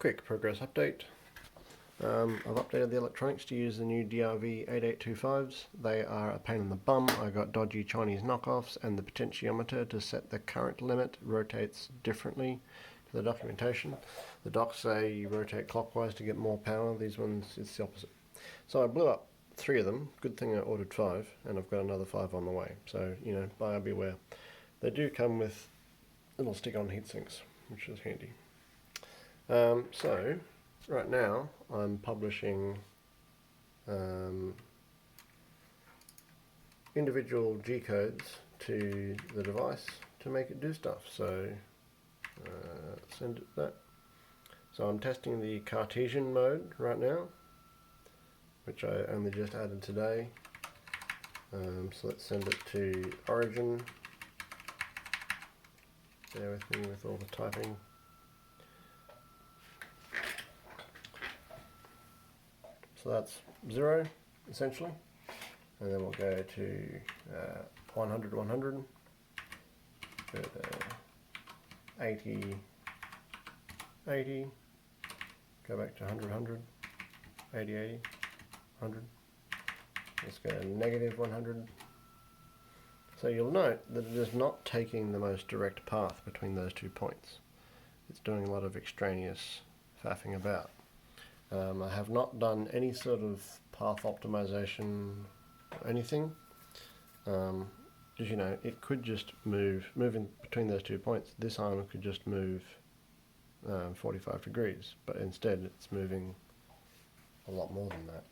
Quick progress update. I've updated the electronics to use the new DRV8825s. They are a pain in the bum. I got dodgy Chinese knockoffs, and the potentiometer to set the current limit rotates differently to the documentation. The docs say you rotate clockwise to get more power. These ones, it's the opposite. So I blew up 3 of them. Good thing I ordered 5, and I've got another 5 on the way. So, buyer beware. They do come with little stick-on heatsinks, which is handy. So right now I'm publishing individual G codes to the device to make it do stuff. So send it that. So I'm testing the Cartesian mode right now, which I only just added today. So let's send it to origin. Bear with me with all the typing. So that's 0 essentially, and then we'll go to 100, 100, 80, 80, go back to 100, 100, 80, 80, 100. Let's go to negative 100. So you'll note that it is not taking the most direct path between those 2 points. It's doing a lot of extraneous faffing about. I have not done any sort of path optimization or anything. As you know, it could just move in between those 2 points. This arm could just move 45 degrees, but instead it's moving a lot more than that.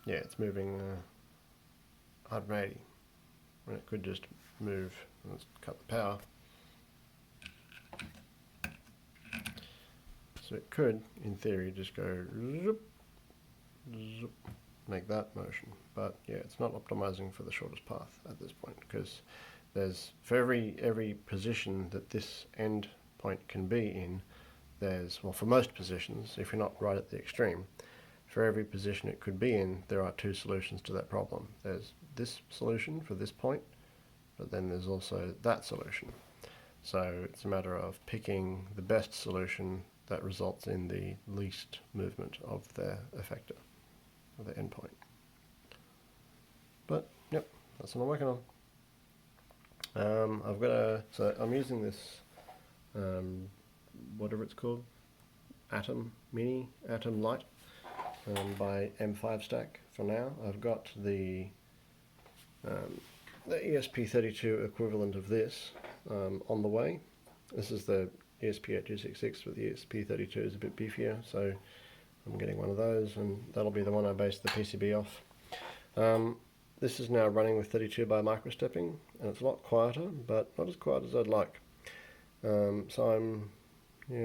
Yeah, it's moving 180, when it could just move. Let's cut the power. So it could, in theory, just go zoop, zoop, make that motion. But yeah, it's not optimizing for the shortest path at this point, because there's, for every position that this end point can be in, there's, well, for most positions, if you're not right at the extreme, for every position it could be in, there are 2 solutions to that problem. There's this solution for this point, but then there's also that solution. So it's a matter of picking the best solution that results in the least movement of the effector, or the endpoint. But yep, that's what I'm working on. So I'm using this, whatever it's called, Atom Light, by M5 Stack for now. I've got the ESP32 equivalent of this on the way. This is the ESP8266, but the ESP32 is a bit beefier, so I'm getting one of those, and that'll be the one I base the PCB off. This is now running with 32 by microstepping, and it's a lot quieter, but not as quiet as I'd like. So I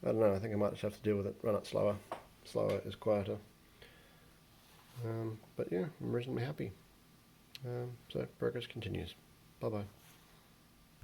don't know, I think I might just have to deal with it, run it slower. Slower is quieter. But yeah, I'm reasonably happy. So progress continues. Bye bye.